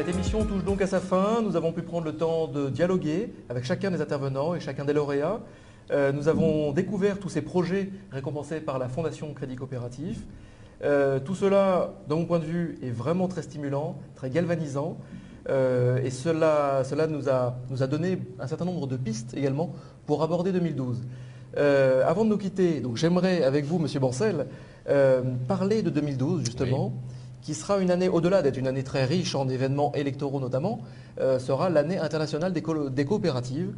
Cette émission touche donc à sa fin. Nous avons pu prendre le temps de dialoguer avec chacun des intervenants et chacun des lauréats. Nous avons découvert tous ces projets récompensés par la Fondation Crédit Coopératif. Tout cela, de mon point de vue, est vraiment très stimulant, très galvanisant. Et cela nous a donné un certain nombre de pistes également pour aborder 2012. Avant de nous quitter, donc j'aimerais avec vous, Monsieur Bancel, parler de 2012 justement. Oui. Qui sera une année, au-delà d'être une année très riche en événements électoraux notamment, sera l'année internationale des coopératives.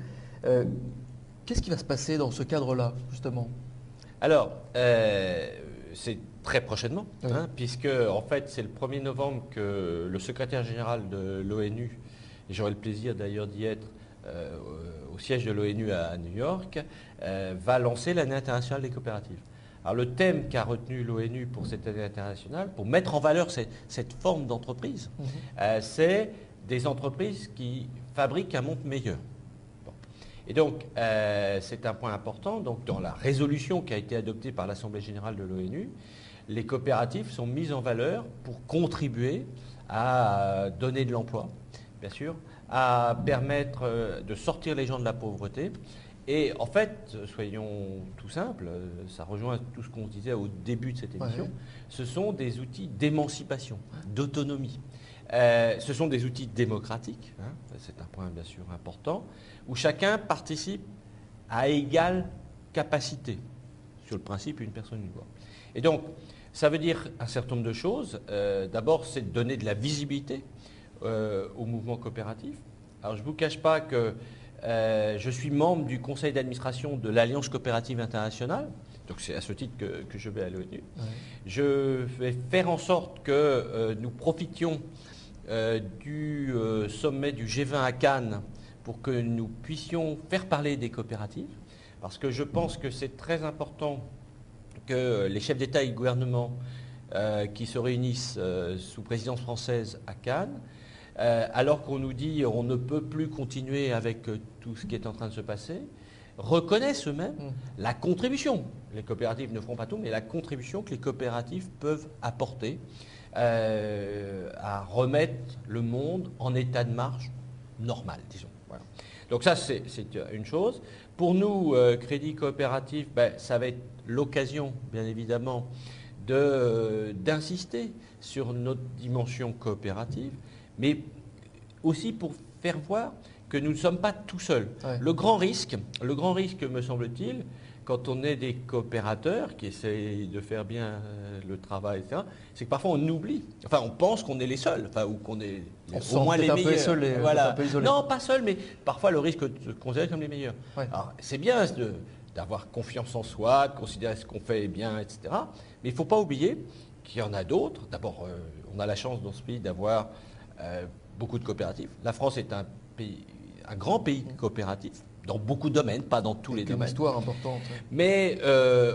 Qu'est-ce qui va se passer dans ce cadre-là, justement? Alors, c'est très prochainement, oui. Puisque en fait c'est le 1er novembre que le secrétaire général de l'ONU, et j'aurai le plaisir d'ailleurs d'y être au siège de l'ONU à New York, va lancer l'année internationale des coopératives. Alors le thème qu'a retenu l'ONU pour cette année internationale, pour mettre en valeur cette forme d'entreprise, c'est des entreprises qui fabriquent un monde meilleur. Bon. Et donc c'est un point important. Donc dans la résolution qui a été adoptée par l'Assemblée générale de l'ONU, les coopératives sont mises en valeur pour contribuer à donner de l'emploi, bien sûr, à permettre de sortir les gens de la pauvreté. Et en fait, soyons tout simples, ça rejoint tout ce qu'on disait au début de cette émission, ce sont des outils d'émancipation, d'autonomie. Ce sont des outils démocratiques, c'est un point bien sûr important, où chacun participe à égale capacité. Sur le principe, une personne, une voix. Et donc, ça veut dire un certain nombre de choses. D'abord, c'est de donner de la visibilité au mouvement coopératif. Alors, je ne vous cache pas que je suis membre du conseil d'administration de l'Alliance coopérative internationale, donc c'est à ce titre que je vais à l'ONU. Ouais. Je vais faire en sorte que nous profitions du sommet du G20 à Cannes pour que nous puissions faire parler des coopératives, parce que je pense que c'est très important que les chefs d'État et de gouvernement qui se réunissent sous présidence française à Cannes, alors qu'on nous dit on ne peut plus continuer avec tout ce qui est en train de se passer, reconnaissent eux-mêmes la contribution. Les coopératives ne feront pas tout, mais la contribution que les coopératives peuvent apporter à remettre le monde en état de marche normal, disons. Voilà. Donc ça, c'est une chose. Pour nous, Crédit Coopératif, ça va être l'occasion, bien évidemment, d'insister sur notre dimension coopérative, mais aussi pour faire voir que nous ne sommes pas tout seuls. Ouais. Le grand risque, me semble-t-il, quand on est des coopérateurs qui essayent de faire bien le travail, etc., c'est que parfois on oublie. Enfin, on pense qu'on est les seuls, ou qu'on est au moins les meilleurs. Isolé, voilà. Un peu isolé. Non, pas seul, mais parfois le risque de se considérer comme les meilleurs. Ouais. Alors, c'est bien d'avoir confiance en soi, de considérer ce qu'on fait est bien, etc. Mais il ne faut pas oublier qu'il y en a d'autres. D'abord, on a la chance dans ce pays d'avoir beaucoup de coopératives. La France est un grand pays coopératif, dans beaucoup de domaines, pas dans tous les domaines. Une histoire importante. Mais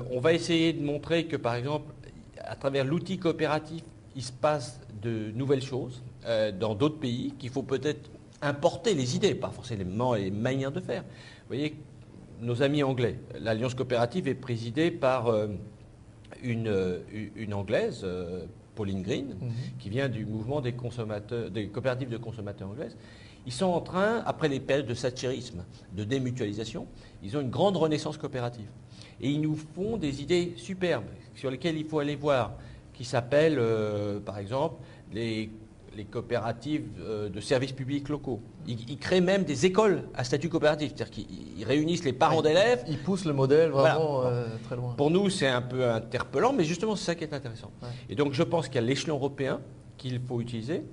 on va essayer de montrer que, par exemple, à travers l'outil coopératif, il se passe de nouvelles choses dans d'autres pays, qu'il faut peut-être importer les idées, pas forcément les manières de faire. Vous voyez, nos amis anglais, l'Alliance coopérative est présidée par une Anglaise, Pauline Green, qui vient du mouvement des coopératives de consommateurs anglaises. Ils sont en train, après les périodes de thatchérisme, de démutualisation, ils ont une grande renaissance coopérative. Et ils nous font des idées superbes sur lesquelles il faut aller voir, qui s'appellent, par exemple, les coopératives de services publics locaux. Ils créent même des écoles à statut coopératif, c'est-à-dire qu'ils réunissent les parents d'élèves. Ils poussent le modèle vraiment très loin. Pour nous, c'est un peu interpellant, mais justement, c'est ça qui est intéressant. Ouais. Et donc, je pense qu'il y a l'échelon européen qu'il faut utiliser.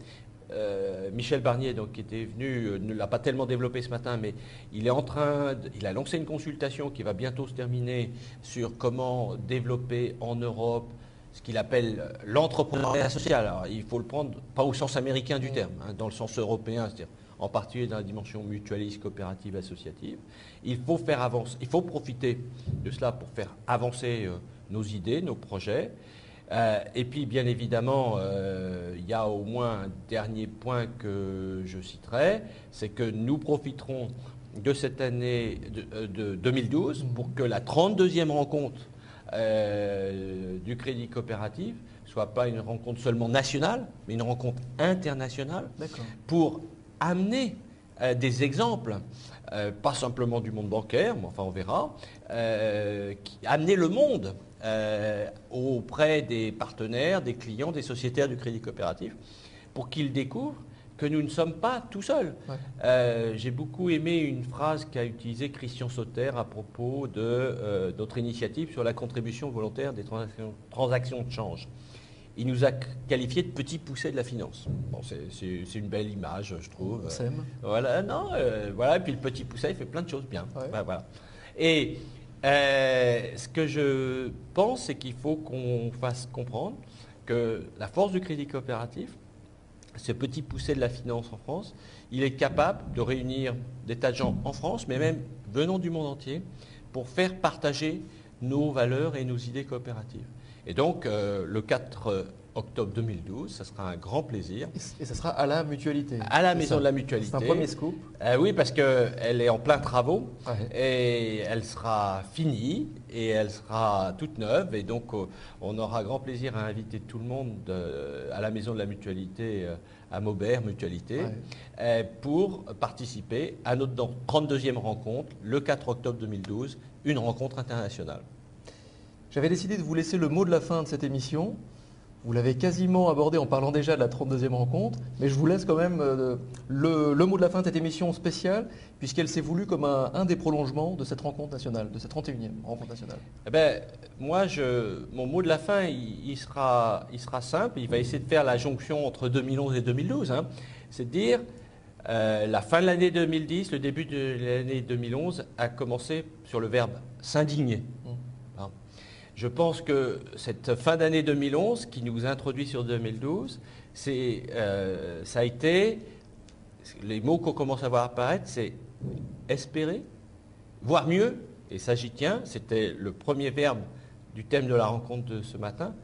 Michel Barnier, donc, qui était venu, ne l'a pas tellement développé ce matin, mais il a lancé une consultation qui va bientôt se terminer sur comment développer en Europe ce qu'il appelle l'entrepreneuriat social. Alors, il faut le prendre pas au sens américain du terme, dans le sens européen, c'est-à-dire en particulier dans la dimension mutualiste, coopérative, associative. Il faut faire avancer, il faut profiter de cela pour faire avancer nos idées, nos projets. Et puis, bien évidemment, il y a au moins un dernier point que je citerai, c'est que nous profiterons de cette année de 2012 pour que la 32e rencontre du Crédit Coopératif soit pas une rencontre seulement nationale, mais une rencontre internationale, pour amener des exemples, pas simplement du monde bancaire, mais enfin on verra, amener le monde auprès des partenaires, des clients, des sociétaires du crédit coopératif, pour qu'ils découvrent que nous ne sommes pas tout seuls. Ouais. J'ai beaucoup aimé une phrase qu'a utilisée Christian Sauter à propos de notre initiative sur la contribution volontaire des transactions de change. Il nous a qualifié de petits poussets de la finance. Bon, c'est une belle image, je trouve. Voilà, non, voilà. Et puis le petit pousset, il fait plein de choses bien. Ouais. Ben, voilà. Et ce que je pense, c'est qu'il faut qu'on fasse comprendre que la force du crédit coopératif, ce petit pousset de la finance en France, il est capable de réunir des tas de gens en France, mais même venant du monde entier, pour faire partager nos valeurs et nos idées coopératives. Et donc, le 4 octobre 2012, ça sera un grand plaisir. Et ça sera à la Mutualité. À la Maison de la Mutualité. C'est un premier scoop. Oui, parce qu'elle est en plein travaux, et elle sera finie et elle sera toute neuve. Et donc, on aura grand plaisir à inviter tout le monde à la Maison de la Mutualité, à Maubert Mutualité, pour participer à notre 32e rencontre, le 4 octobre 2012, une rencontre internationale. J'avais décidé de vous laisser le mot de la fin de cette émission. Vous l'avez quasiment abordé en parlant déjà de la 32e rencontre, mais je vous laisse quand même le mot de la fin de cette émission spéciale, puisqu'elle s'est voulue comme un des prolongements de cette rencontre nationale, de cette 31e rencontre nationale. Eh ben, moi, mon mot de la fin, il sera simple. Il va essayer de faire la jonction entre 2011 et 2012. Hein. C'est de dire, la fin de l'année 2010, le début de l'année 2011 a commencé sur le verbe s'indigner. Je pense que cette fin d'année 2011, qui nous introduit sur 2012, ça a été, les mots qu'on commence à voir apparaître, c'est espérer, voire mieux, et ça j'y tiens, c'était le premier verbe du thème de la rencontre de ce matin,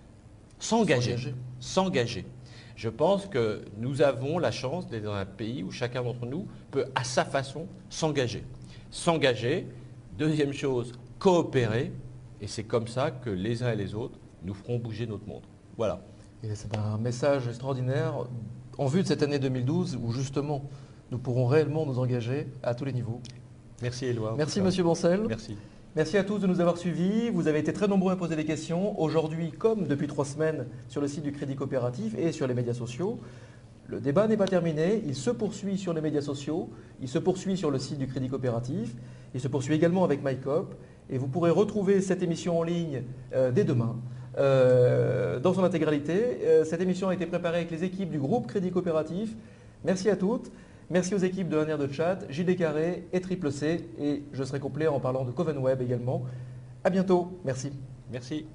s'engager. S'engager. Je pense que nous avons la chance d'être dans un pays où chacun d'entre nous peut à sa façon s'engager. S'engager, deuxième chose, coopérer. Et c'est comme ça que les uns et les autres nous feront bouger notre monde. Voilà. Et c'est un message extraordinaire en vue de cette année 2012 où justement nous pourrons réellement nous engager à tous les niveaux. Merci Éloi. Merci Monsieur Bancel. Merci. Merci à tous de nous avoir suivis. Vous avez été très nombreux à poser des questions. Aujourd'hui, comme depuis 3 semaines, sur le site du Crédit Coopératif et sur les médias sociaux. Le débat n'est pas terminé. Il se poursuit sur les médias sociaux. Il se poursuit sur le site du Crédit Coopératif. Il se poursuit également avec MyCoop. Et vous pourrez retrouver cette émission en ligne dès demain dans son intégralité. Cette émission a été préparée avec les équipes du groupe Crédit Coopératif. Merci à toutes. Merci aux équipes de 1 heure de chat, JD Carré et Triple C. Et je serai complet en parlant de Covenweb également. À bientôt. Merci. Merci.